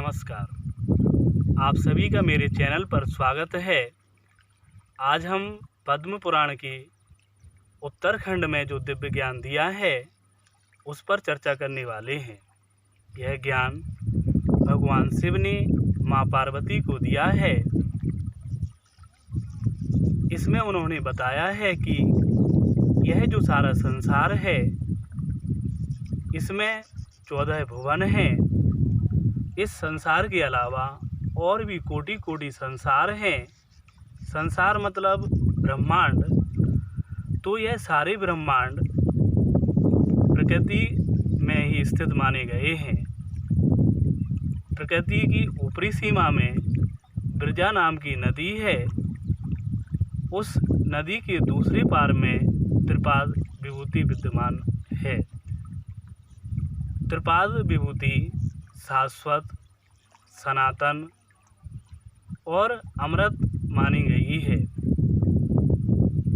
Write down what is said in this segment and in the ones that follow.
नमस्कार। आप सभी का मेरे चैनल पर स्वागत है। आज हम पद्म पुराण की उत्तरखंड में जो दिव्य ज्ञान दिया है उस पर चर्चा करने वाले हैं। यह ज्ञान भगवान शिव ने माँ पार्वती को दिया है। इसमें उन्होंने बताया है कि यह जो सारा संसार है इसमें 14 भुवन हैं। इस संसार के अलावा और भी कोटि कोटि संसार हैं। संसार मतलब ब्रह्मांड। तो यह सारे ब्रह्मांड प्रकृति में ही स्थित माने गए हैं। प्रकृति की ऊपरी सीमा में विरजा नाम की नदी है। उस नदी के दूसरे पार में त्रिपाद विभूति विद्यमान है। त्रिपाद विभूति शाश्वत, सनातन और अमृत मानी गई है।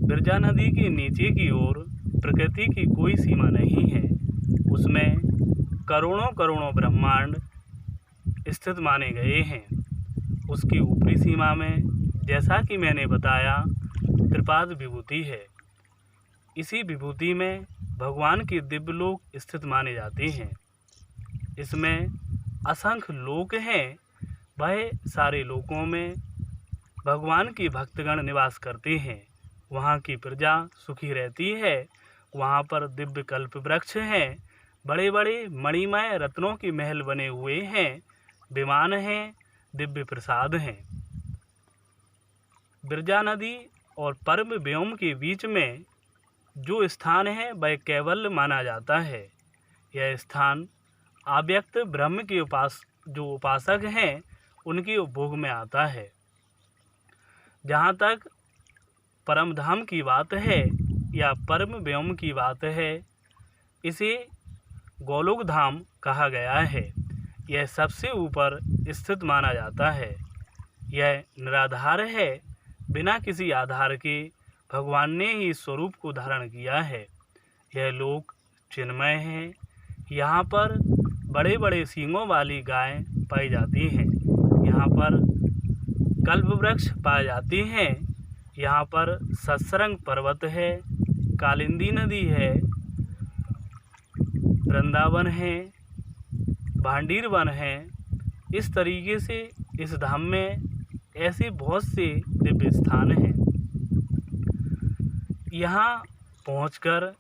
विरजा नदी के नीचे की ओर प्रकृति की कोई सीमा नहीं है। उसमें करोड़ों करोड़ों ब्रह्मांड स्थित माने गए हैं। उसकी ऊपरी सीमा में जैसा कि मैंने बताया त्रिपाद विभूति है। इसी विभूति में भगवान के दिव्य लोक स्थित माने जाते हैं। इसमें असंख्य लोक हैं। वह सारे लोकों में भगवान के भक्तगण निवास करते हैं। वहाँ की प्रजा सुखी रहती है। वहाँ पर दिव्य कल्प वृक्ष हैं। बड़े बड़े मणिमय रत्नों के महल बने हुए हैं। विमान हैं, दिव्य प्रसाद हैं। विरजा नदी और परम व्योम के बीच में जो स्थान है वह कैवल्य माना जाता है। यह स्थान अव्यक्त ब्रह्म के जो उपासक हैं उनके उपभोग में आता है। जहाँ तक परम धाम की बात है या परम व्योम की बात है, इसे गोलोक धाम कहा गया है। यह सबसे ऊपर स्थित माना जाता है। यह निराधार है। बिना किसी आधार के भगवान ने ही स्वरूप को धारण किया है। यह लोक चिन्मय है। यहाँ पर बड़े बड़े सींगों वाली गाय पाई जाती हैं। यहाँ पर कल्प वृक्ष पाए जाते हैं। यहाँ पर सत्संग पर्वत है, कालिंदी नदी है, वृंदावन है, भांडीर वन है। इस तरीके से इस धाम में ऐसे बहुत से दिव्य स्थान हैं। यहाँ पहुंचकर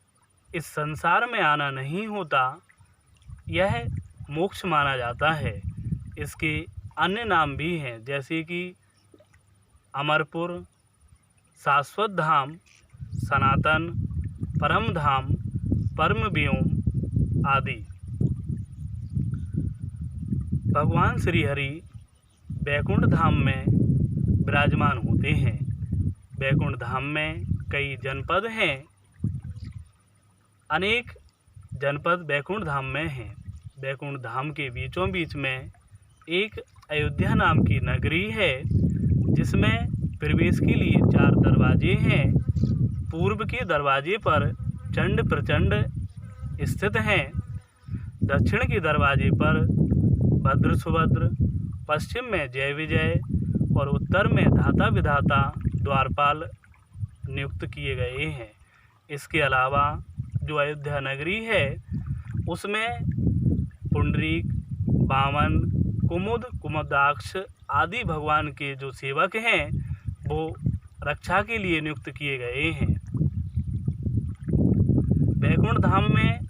इस संसार में आना नहीं होता। यह मोक्ष माना जाता है। इसके अन्य नाम भी हैं, जैसे कि अमरपुर, शाश्वत धाम, सनातन, परम धाम, परम व्योम आदि। भगवान श्री हरि बैकुंठ धाम में विराजमान होते हैं। बैकुंठ धाम में कई जनपद हैं। अनेक जनपद बैकुंठ धाम में हैं। बैकुंठ धाम के बीचों बीच में एक अयोध्या नाम की नगरी है, जिसमें प्रवेश के लिए 4 दरवाजे हैं। पूर्व के दरवाजे पर चंड प्रचंड स्थित हैं। दक्षिण के दरवाजे पर भद्र सुभद्र, पश्चिम में जय विजय और उत्तर में धाता विधाता द्वारपाल नियुक्त किए गए हैं। इसके अलावा जो अयोध्या नगरी है उसमें पुंडरीक, वामन, कुमुद, कुमुदाक्ष आदि भगवान के जो सेवक हैं वो रक्षा के लिए नियुक्त किए गए हैं। बैकुंठ धाम में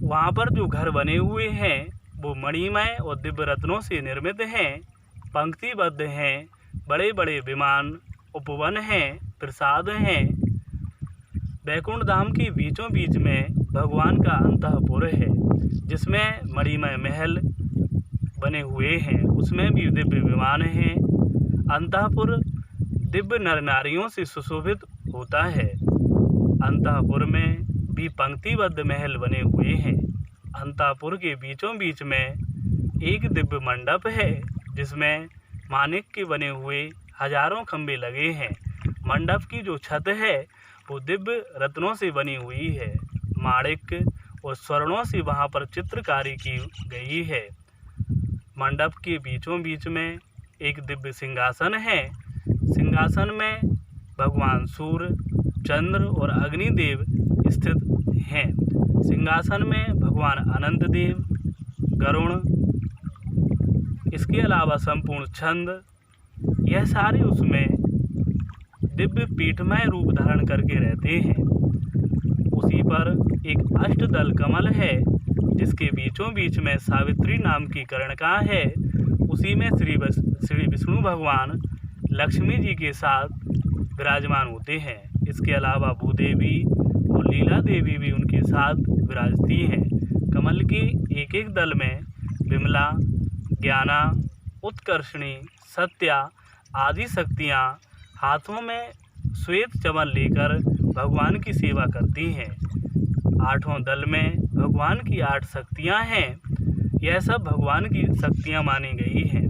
वहाँ पर जो घर बने हुए हैं वो मणिमय और दिव्य रत्नों से निर्मित हैं, पंक्तिबद्ध हैं। बड़े बड़े विमान, उपवन हैं, प्रसाद हैं। बैकुंठ धाम के बीचों बीच में भगवान का अंतःपुर है, जिसमें मणिमय महल बने हुए हैं। उसमें भी दिव्य विमान हैं। अंतःपुर दिव्य नर नारियों से सुशोभित होता है। अंतःपुर में भी पंक्तिबद्ध महल बने हुए हैं। अंतःपुर के बीचों बीच में एक दिव्य मंडप है, जिसमें माणिक के बने हुए हजारों खंभे लगे हैं। मंडप की जो छत है वो दिव्य रत्नों से बनी हुई है। माणिक और स्वर्णों से वहाँ पर चित्रकारी की गई है। मंडप के बीचों बीच में एक दिव्य सिंहासन है। सिंहासन में भगवान सूर्य, चंद्र और अग्निदेव स्थित हैं। सिंहासन में भगवान अनंत देव, गरुण, इसके अलावा संपूर्ण छंद, यह सारे उसमें दिव्य पीठमय रूप धारण करके रहते हैं। उसी पर एक अष्टदल कमल है, जिसके बीचों बीच में सावित्री नाम की कर्णिका है। उसी में श्री विष्णु भगवान लक्ष्मी जी के साथ विराजमान होते हैं। इसके अलावा भूदेवी और लीला देवी भी उनके साथ विराजती हैं। कमल के एक एक दल में विमला, ज्ञाना, उत्कर्षणी, सत्या आदि शक्तियाँ हाथों में श्वेत चमन लेकर भगवान की सेवा करती हैं। आठों दल में भगवान की 8 शक्तियाँ हैं। यह सब भगवान की शक्तियाँ मानी गई हैं।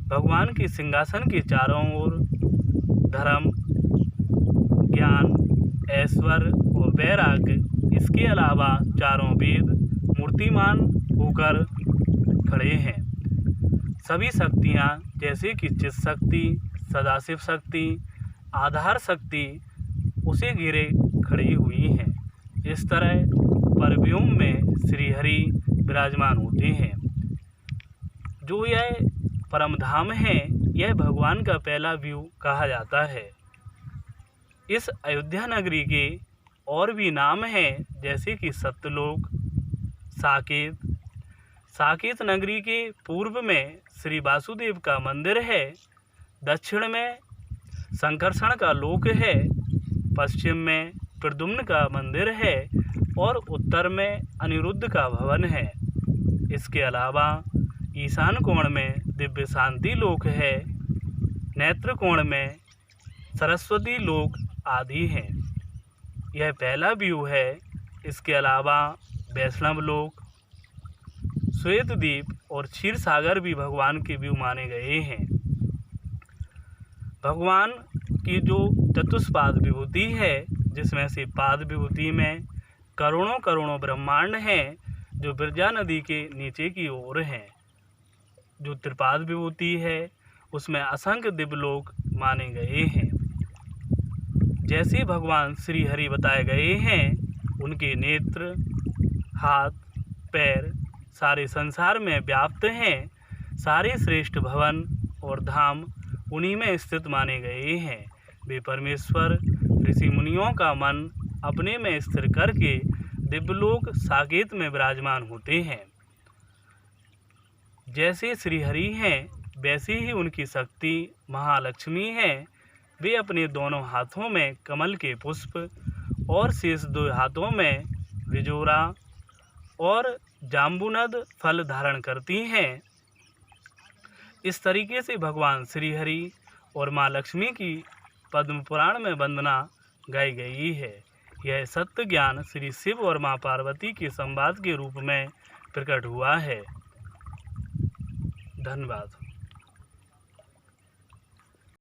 भगवान के सिंहासन के चारों ओर धर्म, ज्ञान, ऐश्वर्य और वैराग्य, इसके अलावा चारों वेद मूर्तिमान होकर खड़े हैं। सभी शक्तियाँ जैसे कि चित शक्ति, सदाशिव शक्ति, आधार शक्ति उसे घेरे खड़ी हुई हैं। इस तरह परव्योम में श्री हरि विराजमान होते हैं। जो यह परम धाम है, यह भगवान का पहला व्यू कहा जाता है। इस अयोध्या नगरी के और भी नाम हैं, जैसे कि सत्यलोक, साकेत। साकेत नगरी के पूर्व में श्री वासुदेव का मंदिर है। दक्षिण में संकर्षण का लोक है। पश्चिम में प्रद्युम्न का मंदिर है और उत्तर में अनिरुद्ध का भवन है। इसके अलावा ईशान कोण में दिव्य शांति लोक है। नेत्र कोण में सरस्वती लोक आदि हैं। यह पहला व्यू है। इसके अलावा वैष्णव लोक, श्वेतद्वीप और क्षीर सागर भी भगवान के व्यू माने गए हैं। भगवान की जो चतुष्पाद विभूति है, जिसमें से पाद विभूति में करोड़ों करोड़ों ब्रह्मांड हैं, जो विरजा नदी के नीचे की ओर हैं। जो त्रिपाद विभूति है, उसमें असंख्य दिव्य लोक माने गए हैं। जैसे भगवान श्री हरि बताए गए हैं, उनके नेत्र, हाथ, पैर सारे संसार में व्याप्त हैं। सारे श्रेष्ठ भवन और धाम उन्हीं में स्थित माने गए हैं। वे परमेश्वर ऋषि मुनियों का मन अपने में स्थिर करके दिव्यलोक साकेत में विराजमान होते हैं। जैसे श्री हरि हैं, वैसे ही उनकी शक्ति महालक्ष्मी है। वे अपने दोनों हाथों में कमल के पुष्प और शेष 2 हाथों में विजोरा और जाम्बुनद फल धारण करती हैं। इस तरीके से भगवान श्री हरि और माँ लक्ष्मी की पद्म पुराण में वंदना गाई गई है। यह सत्य ज्ञान श्री शिव और माँ पार्वती के संवाद के रूप में प्रकट हुआ है। धन्यवाद।